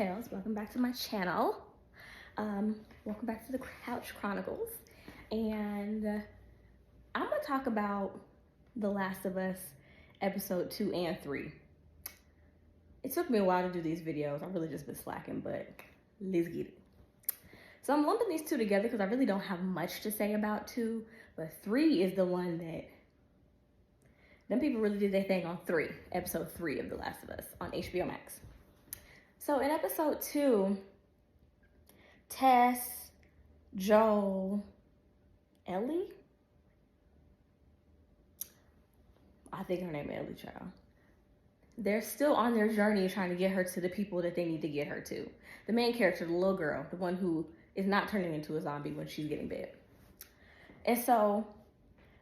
Tess. Welcome back to my channel. Welcome back to the Couch Chronicles. And I'm going to talk about The Last of Us episode 2 and 3. It took me a while to do these videos. I've really just been slacking, but let's get it. So I'm lumping these two together because I really don't have much to say about 2, but 3 is the one that them people really did their thing on 3, episode 3 of The Last of Us on HBO Max. So in episode 2, Tess, Joel, Ellie? I think her name is Ellie, child. They're still on their journey trying to get her to the people that they need to get her to. The main character, the little girl, the one who is not turning into a zombie when she's getting bit. And so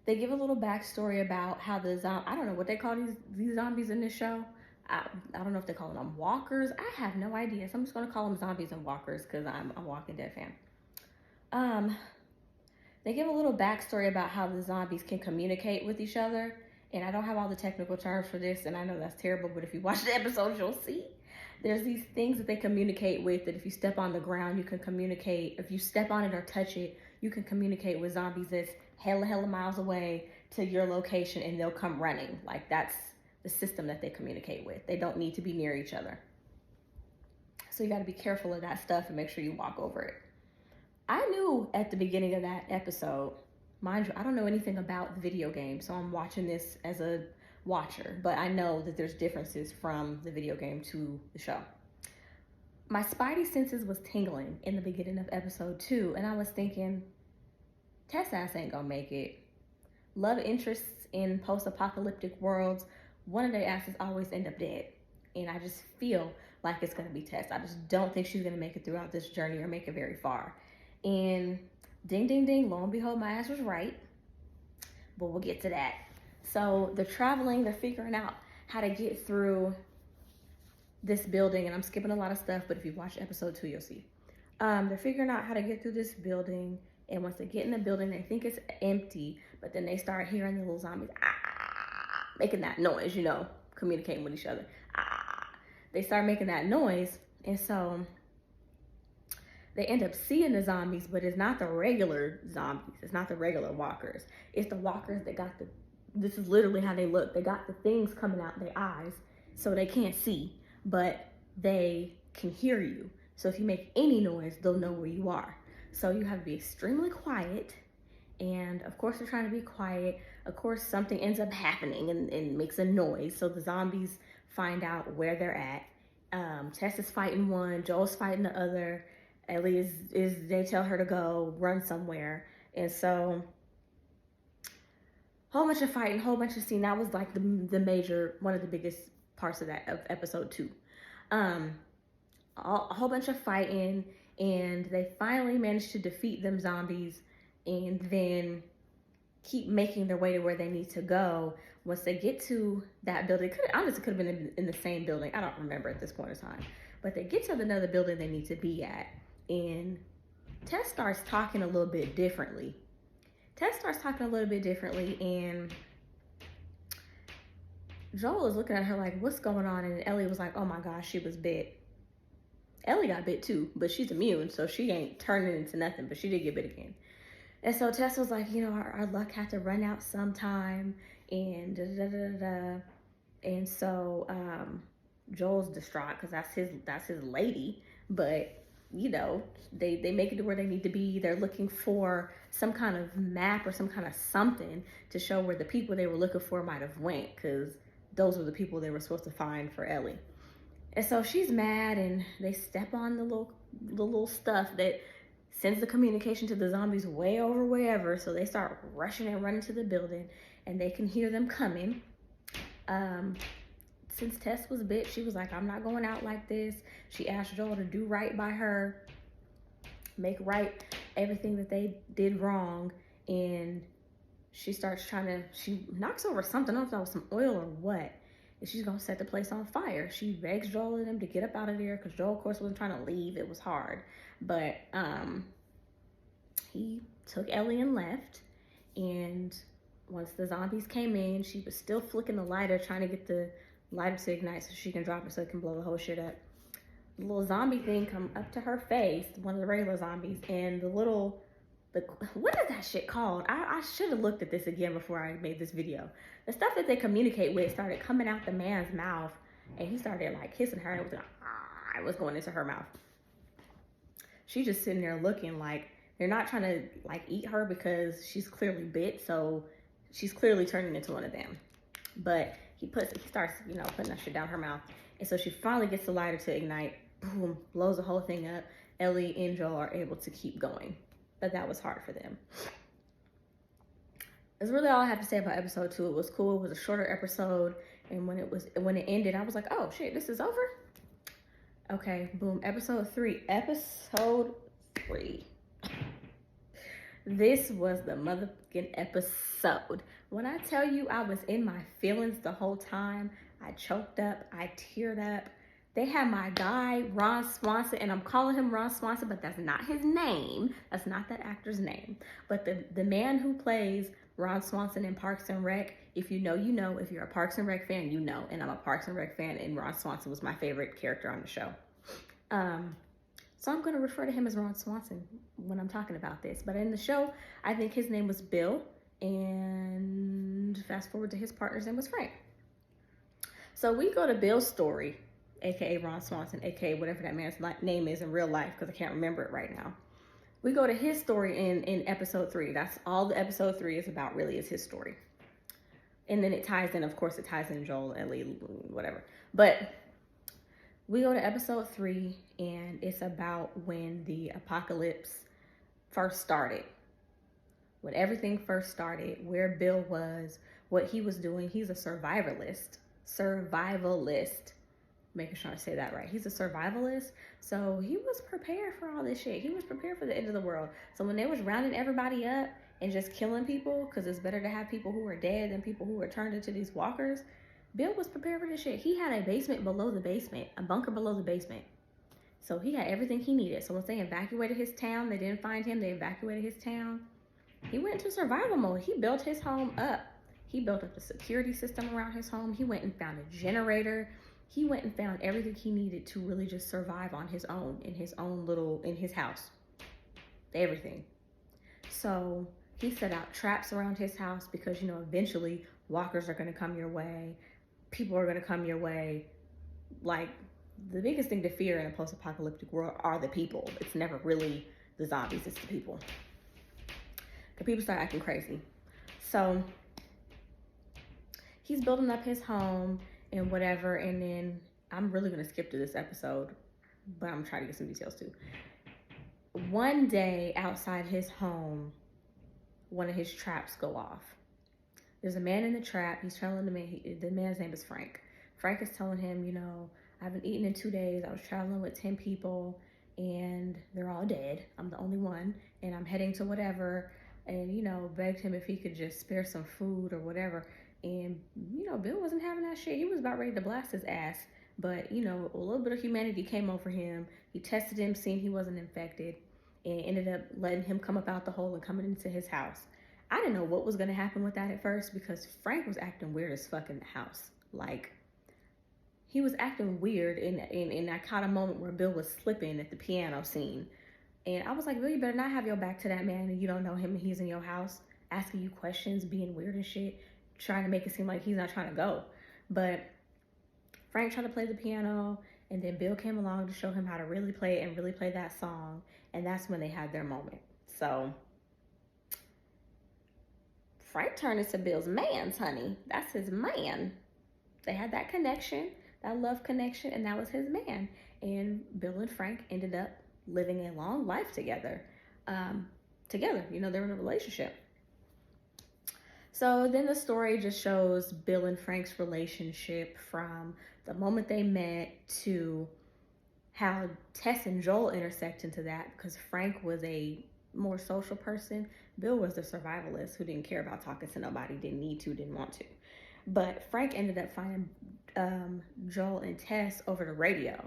they give a little backstory about how the I don't know what they call these zombies in this show. I don't know if they call them walkers. I have no idea. So I'm just going to call them zombies and walkers because I'm a Walking Dead fan. They give a little backstory about how the zombies can communicate with each other. And I don't have all the technical terms for this, and I know that's terrible, but if you watch the episodes, you'll see. There's these things that they communicate with that if you step on the ground, you can communicate. If you step on it or touch it, you can communicate with zombies that's hella miles away to your location, and they'll come running. Like, that's the system that they communicate with. They don't need to be near each other. So you got to be careful of that stuff and make sure you walk over it. I knew at the beginning of that episode, mind you, I don't know anything about the video game, so I'm watching this as a watcher, but I know that there's differences from the video game to the show. My spidey senses was tingling in the beginning of episode 2, and I was thinking, Tess ass ain't gonna make it. Love interests in post-apocalyptic worlds, one of their asses always end up dead. And I just feel like it's gonna be Tess. I just don't think she's gonna make it throughout this journey or make it very far. And ding, ding, ding, lo and behold, my ass was right. But we'll get to that. So they're traveling, they're figuring out how to get through this building. And I'm skipping a lot of stuff, but if you watch episode 2, you'll see. They're figuring out how to get through this building. And once they get in the building, they think it's empty. But then they start hearing the little zombies, making that noise, you know, communicating with each other. They start making that noise. And so they end up seeing the zombies, but it's not the regular zombies. It's not the regular walkers. It's the walkers that got this is literally how they look. They got the things coming out their eyes so they can't see, but they can hear you. So if you make any noise, they'll know where you are. So you have to be extremely quiet. And of course, they're trying to be quiet. Of course, something ends up happening and makes a noise. So the zombies find out where they're at. Tess is fighting one, Joel's fighting the other. Ellie they tell her to go run somewhere. And so whole bunch of fighting, whole bunch of scene. That was like the major, one of the biggest parts of that, of episode 2. A whole bunch of fighting, and they finally managed to defeat them zombies and then keep making their way to where they need to go. Once they get to that building, honestly could have been in the same building. I don't remember at this point in time. But they get to another building they need to be at. And Tess starts talking a little bit differently. And Joel is looking at her like, what's going on? And Ellie was like, oh my gosh, she was bit. Ellie got bit too, but she's immune, so she ain't turning into nothing, but she did get bit again. And so Tess was like, you know, our luck had to run out sometime, and da-da-da-da-da. And so Joel's distraught because that's his lady, but you know, they make it to where they need to be. They're looking for some kind of map or some kind of something to show where the people they were looking for might have went, because those were the people they were supposed to find for Ellie. And so she's mad, and they step on the little stuff that sends the communication to the zombies way over wherever. So they start rushing and running to the building, and they can hear them coming. Since Tess was bit, she was like, I'm not going out like this. She asked Joel to do right by her, make right everything that they did wrong. And she starts she knocks over something. I don't know if that was some oil or what. And she's going to set the place on fire. She begs Joel and them to get up out of there because Joel, of course, wasn't trying to leave. It was hard. But he took Ellie and left. And once the zombies came in, she was still flicking the lighter, trying to get the lighter to ignite so she can drop it so it can blow the whole shit up. little zombie thing come up to her face, one of the regular zombies, and what is that shit called? I should have looked at this again before I made this video. The stuff that they communicate with started coming out the man's mouth, and he started like kissing her, and it was going into her mouth. She's just sitting there looking like they're not trying to like eat her because she's clearly bit, so she's clearly turning into one of them. But he starts, putting that shit down her mouth. And so she finally gets the lighter to ignite, boom, blows the whole thing up. Ellie and Joel are able to keep going. But that was hard for them. That's really all I have to say about episode 2. It was cool. It was a shorter episode. And when it ended, I was like, oh shit, this is over? Okay, boom. Episode 3. This was the motherfucking episode. When I tell you I was in my feelings the whole time, I choked up, I teared up. They had my guy, Ron Swanson, and I'm calling him Ron Swanson, but that's not his name. That's not that actor's name. But the man who plays Ron Swanson in Parks and Rec, if you know, you know. If you're a Parks and Rec fan, you know. And I'm a Parks and Rec fan, and Ron Swanson was my favorite character on the show. So I'm going to refer to him as Ron Swanson when I'm talking about this. But in the show, I think his name was Bill. And fast forward to his partner's name was Frank. So we go to Bill's story, aka Ron Swanson, aka whatever that man's name is in real life, because I can't remember it right now. We go to his story in episode 3. That's all the episode 3 is about, really, is his story. And then it ties in, of course, Joel, Ellie, whatever. But we go to episode 3, and it's about when the apocalypse first started. When everything first started, where Bill was, what he was doing. He's a survivalist. Making sure I say that right. He's a survivalist. So he was prepared for all this shit. He was prepared for the end of the world. So when they was rounding everybody up and just killing people, because it's better to have people who are dead than people who are turned into these walkers, Bill was prepared for this shit. He had a basement below the basement, a bunker below the basement. So he had everything he needed. So once they evacuated his town, they didn't find him, they evacuated his town. He went into survival mode. He built his home up. He built up the security system around his home. He went and found a generator. He went and found everything he needed to really just survive on his own, in his house. Everything. So he set out traps around his house because, eventually walkers are going to come your way. People are going to come your way. Like, the biggest thing to fear in a post-apocalyptic world are the people. It's never really the zombies, it's the people. The people start acting crazy. So he's building up his home and whatever, and then I'm really going to skip to this episode, but I'm trying to get some details too. One day outside his home, one of his traps go off. There's a man in the trap. He's telling the man's name is Frank. Frank is telling him, I haven't eaten in 2 days. I was traveling with 10 people and they're all dead. I'm the only one, and I'm heading to whatever. And, begged him if he could just spare some food or whatever. And, Bill wasn't having that shit. He was about ready to blast his ass. But, a little bit of humanity came over him. He tested him, seen he wasn't infected, and ended up letting him come up out the hole and coming into his house. I didn't know what was going to happen with that at first because Frank was acting weird as fuck in the house. Like, he was acting weird, and I caught a moment where Bill was slipping at the piano scene. And I was like, Bill, you better not have your back to that man and you don't know him and he's in your house asking you questions, being weird and shit, trying to make it seem like he's not trying to go. But Frank tried to play the piano, and then Bill came along to show him how to really play it and really play that song. And that's when they had their moment. So Frank turned into Bill's man's, honey. That's his man. They had that connection, that love connection, and that was his man. And Bill and Frank ended up living a long life together. They're in a relationship. So then the story just shows Bill and Frank's relationship from the moment they met to how Tess and Joel intersect into that, because Frank was a more social person. Bill was the survivalist who didn't care about talking to nobody, didn't need to, didn't want to. But Frank ended up finding Joel and Tess over the radio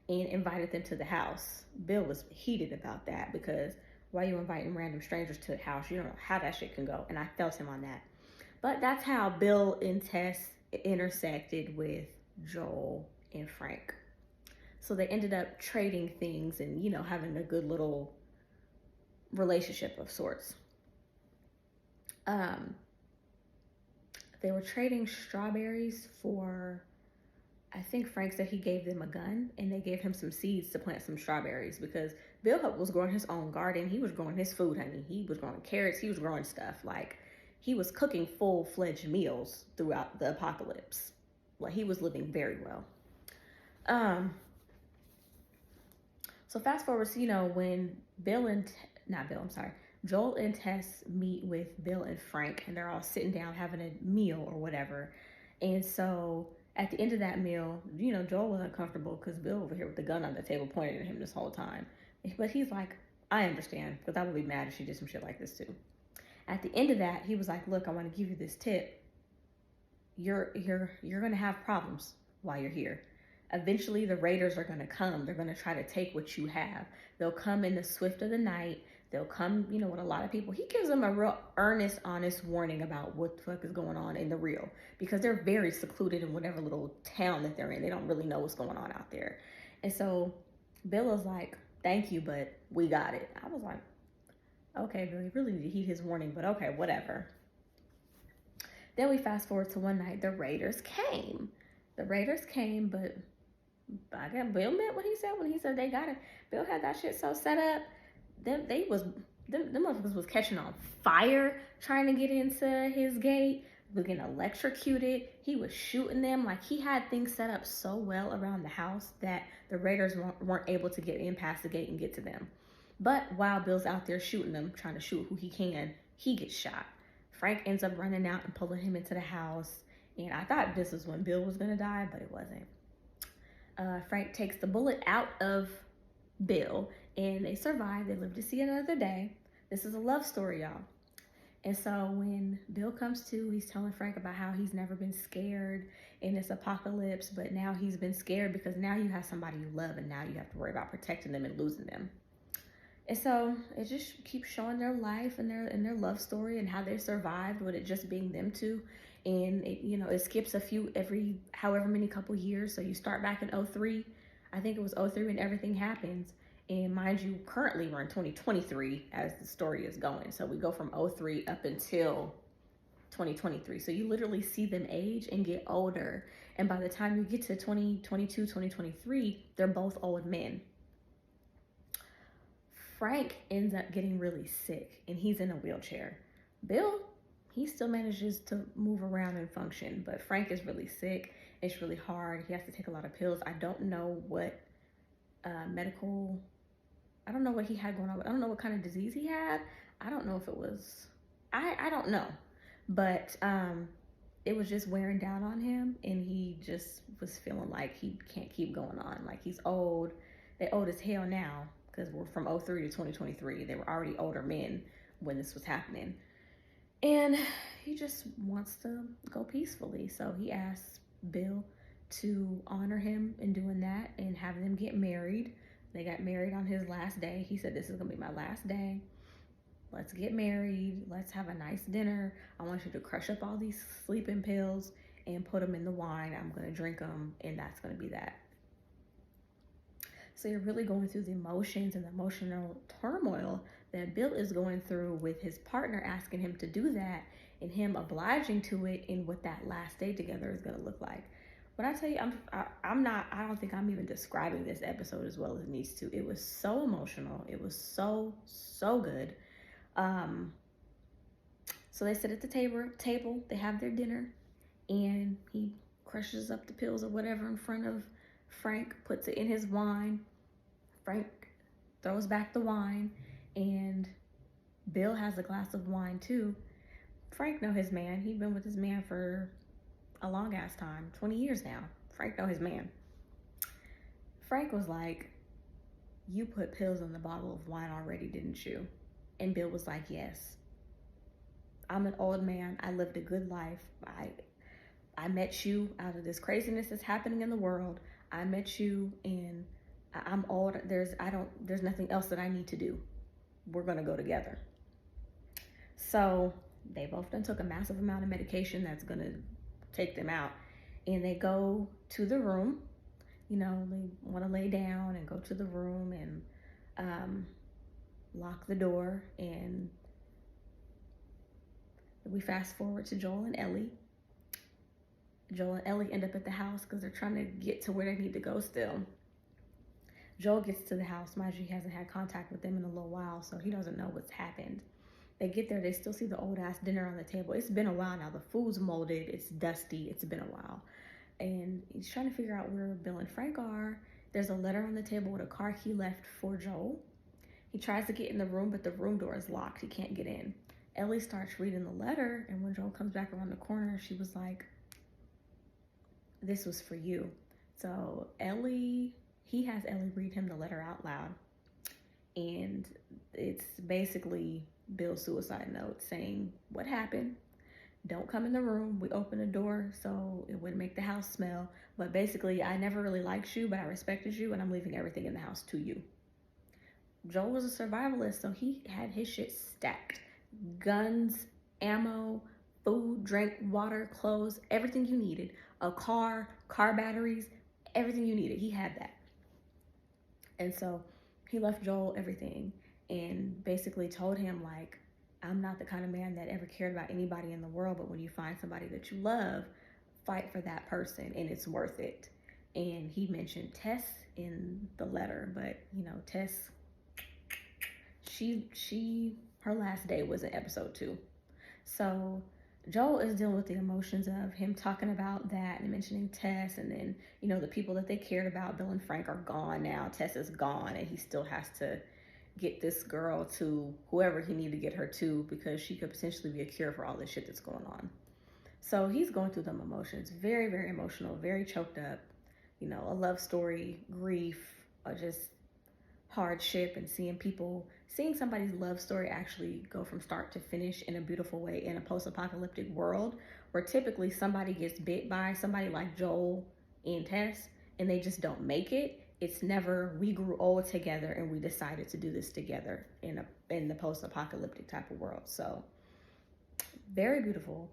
and invited them to the house. Bill was heated about that because why are you inviting random strangers to the house? You don't know how that shit can go. And I felt him on that. But that's how Bill and Tess intersected with Joel and Frank. So they ended up trading things and, you know, having a good little relationship of sorts. They were trading strawberries for, I think Frank said he gave them a gun and they gave him some seeds to plant some strawberries because Bill was growing his own garden. He was growing his food, honey. He was growing carrots. He was growing stuff. Like, he was cooking full-fledged meals throughout the apocalypse. Like, he was living very well. So fast forward to, you know, when Joel and Tess meet with Bill and Frank, and they're all sitting down having a meal or whatever. And so at the end of that meal, you know, Joel was uncomfortable because Bill over here with the gun on the table pointing at him this whole time. But he's like, I understand, because I would be mad if she did some shit like this too. At the end of that, he was like, look, I want to give you this tip. You're gonna have problems while you're here. Eventually the raiders are gonna come. They're gonna try to take what you have. They'll come in the swift of the night. They'll come, you know, with a lot of people. He gives them a real earnest, honest warning about what the fuck is going on in the real, because they're very secluded in whatever little town that they're in. They don't really know what's going on out there. And so Bill is like, thank you, but we got it. I was like, okay, Bill, he really need to heed his warning, but okay, whatever. Then we fast forward to one night, the raiders came. But I got Bill meant what he said when he said they got it. Bill had that shit so set up. Them motherfuckers was catching on fire trying to get into his gate, was getting electrocuted. He was shooting them. Like, he had things set up so well around the house that the raiders weren't able to get in past the gate and get to them. But while Bill's out there shooting them, trying to shoot who he can, he gets shot. Frank ends up running out and pulling him into the house. And I thought this was when Bill was gonna die, but it wasn't. Frank takes the bullet out of Bill, and they survive. They live to see another day. This is a love story, y'all. And so when Bill comes to, he's telling Frank about how he's never been scared in this apocalypse, but now he's been scared because now you have somebody you love, and now you have to worry about protecting them and losing them. And so it just keeps showing their life and their love story and how they survived with it just being them two. And it, you know, it skips every however many couple years. So you start back in 03. I think it was 03 when everything happens. And mind you, currently we're in 2023 as the story is going. So we go from 03 up until 2023. So you literally see them age and get older. And by the time you get to 2022, 2023, they're both old men. Frank ends up getting really sick and he's in a wheelchair. Bill, he still manages to move around and function, but Frank is really sick. It's really hard. He has to take a lot of pills. I don't know what I don't know what he had going on. I don't know what kind of disease he had. I don't know if it was, I don't know. But it was just wearing down on him, and he just was feeling like he can't keep going on. Like, he's old. They're old as hell now, because we're from 03 to 2023. They were already older men when this was happening. And he just wants to go peacefully. So he asks Bill to honor him in doing that and have them get married. They got married on his last day. He said, this is going to be my last day. Let's get married. Let's have a nice dinner. I want you to crush up all these sleeping pills and put them in the wine. I'm going to drink them, and that's going to be that. So you're really going through the emotions and the emotional turmoil that Bill is going through with his partner asking him to do that and him obliging to it, and what that last day together is going to look like. When I tell you, I don't think I'm even describing this episode as well as it needs to. It was so emotional. It was so good. So they sit at the table, they have their dinner, and he crushes up the pills or whatever in front of Frank, puts it in his wine. Frank throws back the wine, and Bill has a glass of wine too. Frank know his man. He's been with his man for a long ass time, 20 years now. Frank know his man. Frank was like, you put pills in the bottle of wine already, didn't you? And Bill was like, yes. I'm an old man. I lived a good life. I met you out of this craziness that's happening in the world. I met you, and I'm old. There's nothing else that I need to do. We're gonna go together. So they both done took a massive amount of medication that's gonna take them out, and they go to the room. they want to lay down and go to the room and lock the door. And we fast forward to Joel and Ellie. Joel and Ellie end up at the house because they're trying to get to where they need to go still. Joel gets to the house. Mind you, he hasn't had contact with them in a little while, so he doesn't know what's happened. They get there, they still see the old ass dinner on the table. It's been a while now. The food's molded, it's dusty, it's been a while. And he's trying to figure out where Bill and Frank are. There's a letter on the table with a car key left for Joel. He tries to get in the room, but the room door is locked. He can't get in. Ellie starts reading the letter, and when Joel comes back around the corner, she was like, "This was for you." So he has Ellie read him the letter out loud. And it's basically Bill's suicide note saying, "What happened? Don't come in the room. We opened the door so it wouldn't make the house smell. But basically, I never really liked you, but I respected you, and I'm leaving everything in the house to you." Joel was a survivalist, so he had his shit stacked. Guns, ammo, food, drink, water, clothes, everything you needed. A car batteries, everything you needed. He had that. And so he left Joel everything and basically told him, like, "I'm not the kind of man that ever cared about anybody in the world, but when you find somebody that you love, fight for that person and it's worth it." And he mentioned Tess in the letter, but Tess, her last day was in episode 2. So Joel is dealing with the emotions of him talking about that and mentioning Tess, and then the people that they cared about, Bill and Frank, are gone now. Tess is gone, and he still has to get this girl to whoever he needs to get her to, because she could potentially be a cure for all this shit that's going on. So he's going through them emotions, very, very emotional, very choked up. A love story, grief, or just hardship, and seeing somebody's love story actually go from start to finish in a beautiful way in a post-apocalyptic world, where typically somebody gets bit by somebody like Joel and Tess and they just don't make it. It's never, we grew old together and we decided to do this together in the post-apocalyptic type of world. So very beautiful.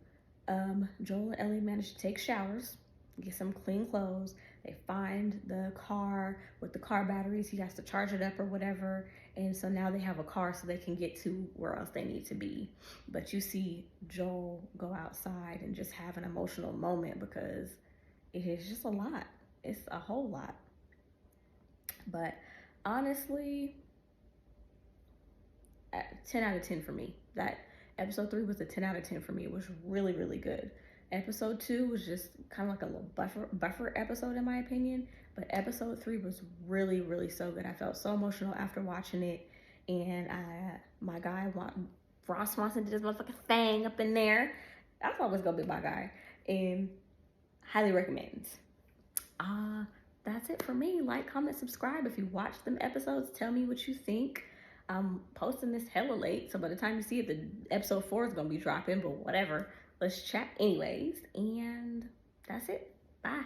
Joel and Ellie managed to take showers, get some clean clothes. They find the car with the car batteries. He has to charge it up or whatever. And so now they have a car so they can get to where else they need to be. But you see Joel go outside and just have an emotional moment because it is just a lot. It's a whole lot. But honestly, 10 out of 10 for me. That episode 3 was a 10 out of 10 for me. It was really, really good. Episode 2 was just kind of like a little buffer episode in my opinion, but episode 3 was really, really so good. I felt so emotional after watching it, and my guy Ross Swanson did his motherfucking thing up in there. I thought it was gonna be my guy, and highly recommend. That's it for me. Like, comment, subscribe. If you watch them episodes, tell me what you think. I'm posting this hella late, so by the time you see it, the episode 4 is gonna be dropping, but whatever. Let's chat anyways, and that's it. Bye.